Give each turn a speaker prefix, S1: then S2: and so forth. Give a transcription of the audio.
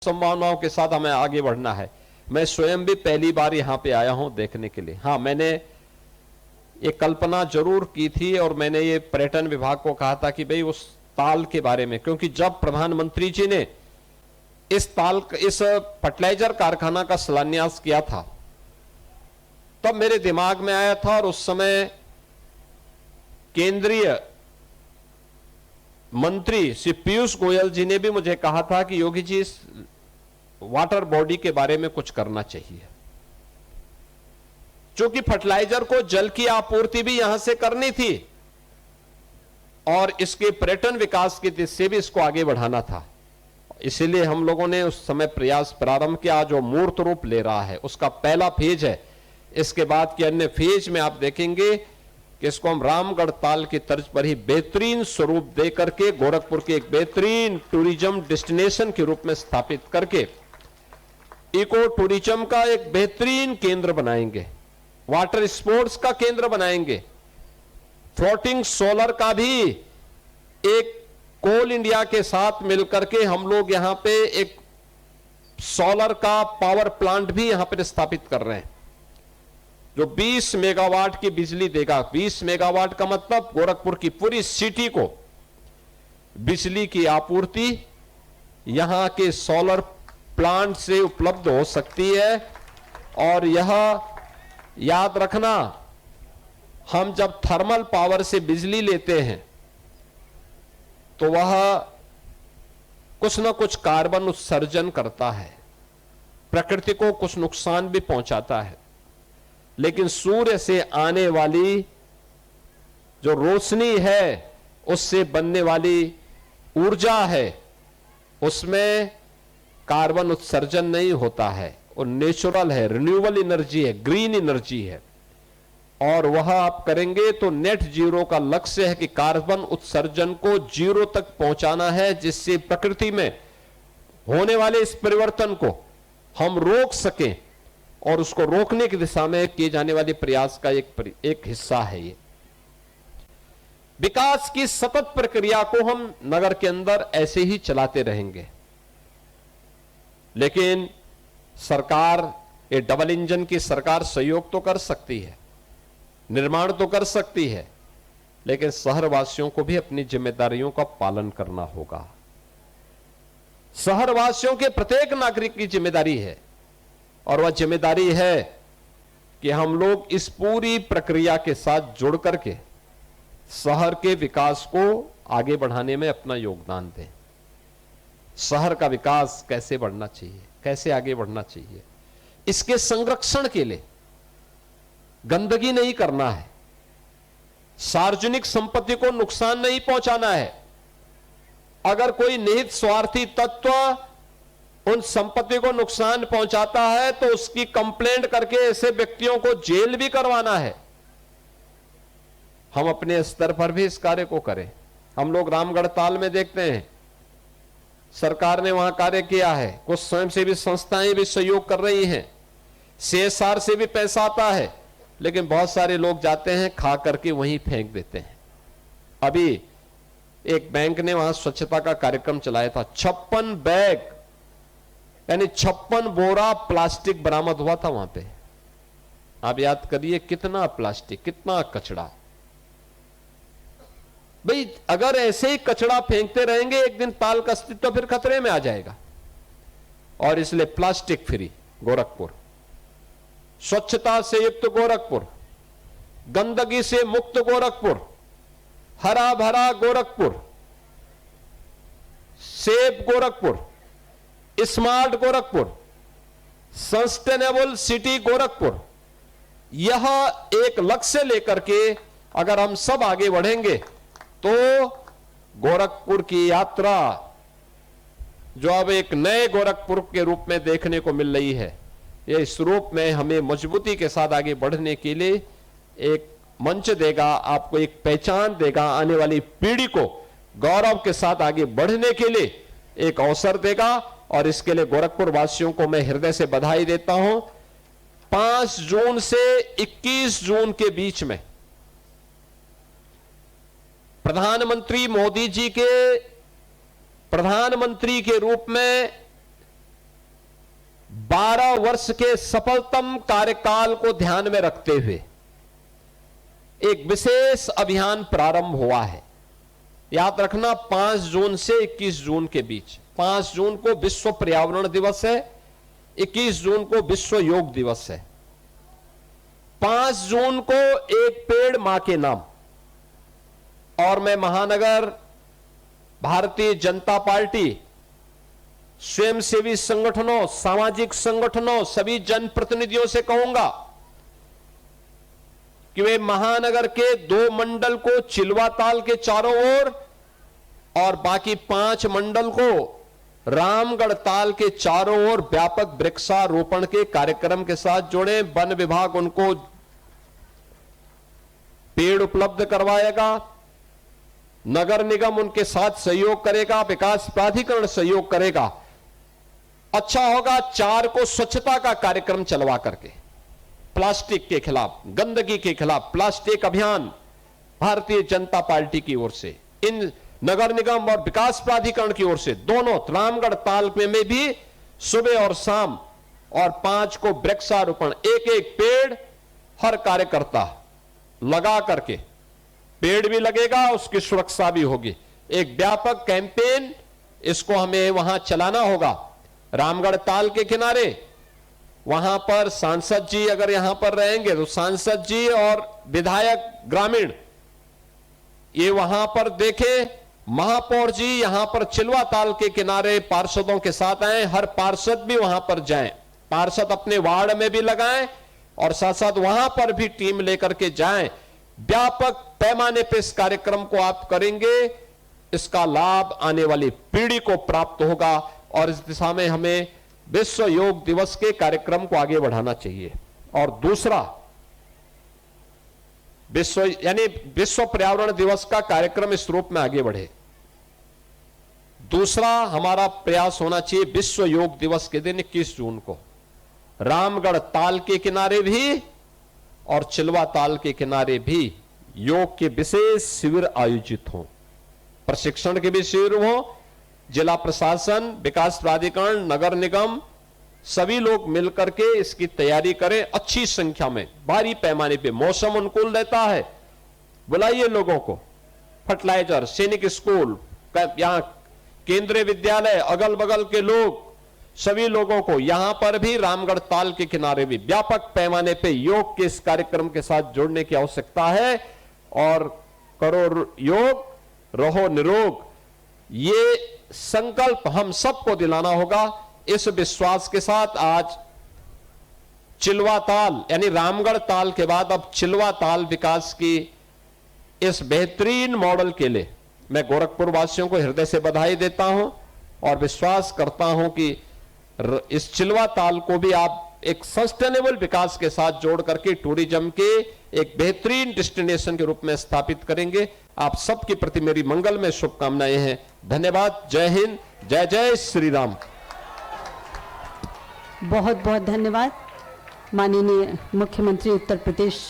S1: संभावनाओं के साथ हमें आगे बढ़ना है। मैं स्वयं भी पहली बार यहां पे आया हूं देखने के लिए। हां, मैंने ये कल्पना जरूर की थी और मैंने ये पर्यटन विभाग को कहा था कि भाई उस ताल के बारे में, क्योंकि जब प्रधानमंत्री जी ने इस फर्टिलाइजर कारखाना का शिलान्यास किया था तब मेरे दिमाग में आया था, और उस समय केंद्रीय मंत्री श्री पीयूष गोयल जी ने भी मुझे कहा था कि योगी जी इस वाटर बॉडी के बारे में कुछ करना चाहिए, क्योंकि फर्टिलाइजर को जल की आपूर्ति भी यहां से करनी थी और इसके पर्यटन विकास की दृष्टि से भी इसको आगे बढ़ाना था। इसीलिए हम लोगों ने उस समय प्रयास प्रारंभ किया जो मूर्त रूप ले रहा है। उसका पहला फेज है। इसके बाद के अन्य फेज में आप देखेंगे कि इसको हम रामगढ़ ताल की तर्ज पर ही बेहतरीन स्वरूप दे करके गोरखपुर के एक बेहतरीन टूरिज्म डेस्टिनेशन के रूप में स्थापित करके इको टूरिज्म का एक बेहतरीन केंद्र बनाएंगे, वाटर स्पोर्ट्स का केंद्र बनाएंगे, फ्लोटिंग सोलर का भी एक कोल इंडिया के साथ मिलकर के हम लोग यहां पे एक सोलर का पावर प्लांट भी यहां पर स्थापित कर रहे हैं जो 20 मेगावाट की बिजली देगा। 20 मेगावाट का मतलब गोरखपुर की पूरी सिटी को बिजली की आपूर्ति यहां के सोलर प्लांट से उपलब्ध हो सकती है। और यह याद रखना, हम जब थर्मल पावर से बिजली लेते हैं तो वह कुछ ना कुछ कार्बन उत्सर्जन करता है, प्रकृति को कुछ नुकसान भी पहुंचाता है, लेकिन सूर्य से आने वाली जो रोशनी है उससे बनने वाली ऊर्जा है उसमें कार्बन उत्सर्जन नहीं होता है, वो नेचुरल है, रिन्यूएबल एनर्जी है, ग्रीन एनर्जी है। और वह आप करेंगे तो नेट जीरो का लक्ष्य है कि कार्बन उत्सर्जन को जीरो तक पहुंचाना है, जिससे प्रकृति में होने वाले इस परिवर्तन को हम रोक सकें। और उसको रोकने की दिशा में किए जाने वाले प्रयास का एक हिस्सा है ये। विकास की सतत प्रक्रिया को हम नगर के अंदर ऐसे ही चलाते रहेंगे, लेकिन सरकार, ये डबल इंजन की सरकार सहयोग तो कर सकती है, निर्माण तो कर सकती है, लेकिन शहरवासियों को भी अपनी जिम्मेदारियों का पालन करना होगा। शहरवासियों के प्रत्येक नागरिक की जिम्मेदारी है, और वह जिम्मेदारी है कि हम लोग इस पूरी प्रक्रिया के साथ जुड़ करके शहर के विकास को आगे बढ़ाने में अपना योगदान दें। शहर का विकास कैसे बढ़ना चाहिए, कैसे आगे बढ़ना चाहिए, इसके संरक्षण के लिए गंदगी नहीं करना है, सार्वजनिक संपत्ति को नुकसान नहीं पहुंचाना है। अगर कोई निहित स्वार्थी तत्व उन संपत्ति को नुकसान पहुंचाता है तो उसकी कंप्लेंट करके ऐसे व्यक्तियों को जेल भी करवाना है। हम अपने स्तर पर भी इस कार्य को करें। हम लोग रामगढ़ ताल में देखते हैं, सरकार ने वहां कार्य किया है, कुछ स्वयंसेवी संस्थाएं भी सहयोग कर रही हैं, CSR से भी पैसा आता है, लेकिन बहुत सारे लोग जाते हैं खा करके वहीं फेंक देते हैं। अभी एक बैंक ने वहां स्वच्छता का कार्यक्रम चलाया था, 56 बैग यानी 56 बोरा प्लास्टिक बरामद हुआ था वहां पे। आप याद करिए कितना प्लास्टिक, कितना कचरा। भाई अगर ऐसे ही कचरा फेंकते रहेंगे एक दिन ताल का अस्तित्व फिर खतरे में आ जाएगा। और इसलिए प्लास्टिक फ्री गोरखपुर, स्वच्छता से युक्त गोरखपुर, गंदगी से मुक्त गोरखपुर, हरा भरा Gorakhpur, safe Gorakhpur, smart Gorakhpur, sustainable city Gorakhpur, यह एक लक्ष्य लेकर के अगर हम सब आगे बढ़ेंगे तो गोरखपुर की यात्रा जो अब एक नए गोरखपुर के रूप में देखने को मिल रही है, यह इस रूप में हमें मजबूती के साथ आगे बढ़ने के लिए एक मंच देगा, आपको एक पहचान देगा, आने वाली पीढ़ी को गौरव के साथ आगे बढ़ने के लिए एक अवसर देगा। और इसके लिए गोरखपुर वासियों को मैं हृदय से बधाई देता हूं। 5 जून से 21 जून के बीच में प्रधानमंत्री मोदी जी के प्रधानमंत्री के रूप में 12 वर्ष के सफलतम कार्यकाल को ध्यान में रखते हुए एक विशेष अभियान प्रारंभ हुआ है। याद रखना 5 जून से 21 जून के बीच, 5 जून को विश्व पर्यावरण दिवस है, 21 जून को विश्व योग दिवस है। 5 जून को एक पेड़ मां के नाम, और मैं महानगर भारतीय जनता पार्टी, स्वयंसेवी संगठनों, सामाजिक संगठनों, सभी जनप्रतिनिधियों से कहूंगा कि वे महानगर के 2 मंडल को चिलवाताल के चारों ओर और बाकी 5 मंडल को रामगढ़ ताल के चारों ओर व्यापक वृक्षारोपण के कार्यक्रम के साथ जोड़े। वन विभाग उनको पेड़ उपलब्ध करवाएगा, नगर निगम उनके साथ सहयोग करेगा, विकास प्राधिकरण सहयोग करेगा। अच्छा होगा 4 को स्वच्छता का कार्यक्रम चलवा करके, प्लास्टिक के खिलाफ, गंदगी के खिलाफ प्लास्टिक अभियान भारतीय जनता पार्टी की ओर से, इन नगर निगम और विकास प्राधिकरण की ओर से, दोनों रामगढ़ ताल में भी सुबह और शाम, और 5 को वृक्षारोपण, एक पेड़ हर कार्यकर्ता लगा करके, पेड़ भी लगेगा, उसकी सुरक्षा भी होगी। एक व्यापक कैंपेन इसको हमें वहां चलाना होगा। रामगढ़ ताल के किनारे वहां पर सांसद जी अगर यहां पर रहेंगे तो सांसद जी और विधायक ग्रामीण ये वहां पर देखें, महापौर जी यहां पर चिलवा ताल के किनारे पार्षदों के साथ आए, हर पार्षद भी वहां पर जाएं, पार्षद अपने वार्ड में भी लगाएं और साथ साथ वहां पर भी टीम लेकर के जाएं। व्यापक पैमाने पर इस कार्यक्रम को आप करेंगे, इसका लाभ आने वाली पीढ़ी को प्राप्त होगा और इस दिशा में हमें विश्व योग दिवस के कार्यक्रम को आगे बढ़ाना चाहिए। और दूसरा, विश्व पर्यावरण दिवस का कार्यक्रम इस रूप में आगे बढ़े। दूसरा हमारा प्रयास होना चाहिए, विश्व योग दिवस के दिन 21 जून को रामगढ़ ताल के किनारे भी और चिलवा ताल के किनारे भी योग के विशेष शिविर आयोजित हों, प्रशिक्षण के भी शिविर हों। जिला प्रशासन, विकास प्राधिकरण, नगर निगम सभी लोग मिलकर के इसकी तैयारी करें अच्छी संख्या में, भारी पैमाने पे। मौसम अनुकूल रहता है, बुलाइए लोगों को, फर्टिलाइजर, सैनिक स्कूल, यहां केंद्रीय विद्यालय, अगल बगल के लोग, सभी लोगों को यहां पर भी रामगढ़ ताल के किनारे भी व्यापक पैमाने पे योग के इस कार्यक्रम के साथ जोड़ने की आवश्यकता है। और करो योग, रहो निरोग, ये संकल्प हम सबको दिलाना होगा। इस विश्वास के साथ आज चिलवा ताल यानी रामगढ़ ताल के बाद अब चिलवा ताल विकास की इस बेहतरीन मॉडल के लिए मैं गोरखपुर वासियों को हृदय से बधाई देता हूं और विश्वास करता हूं कि इस चिलवा ताल को भी आप एक सस्टेनेबल विकास के साथ जोड़ करके टूरिज्म के एक बेहतरीन डेस्टिनेशन के रूप में स्थापित करेंगे। आप सबके प्रति मेरी मंगल में शुभकामनाएं हैं। धन्यवाद। जय हिंद, जय जय श्री राम।
S2: बहुत बहुत धन्यवाद माननीय मुख्यमंत्री उत्तर प्रदेश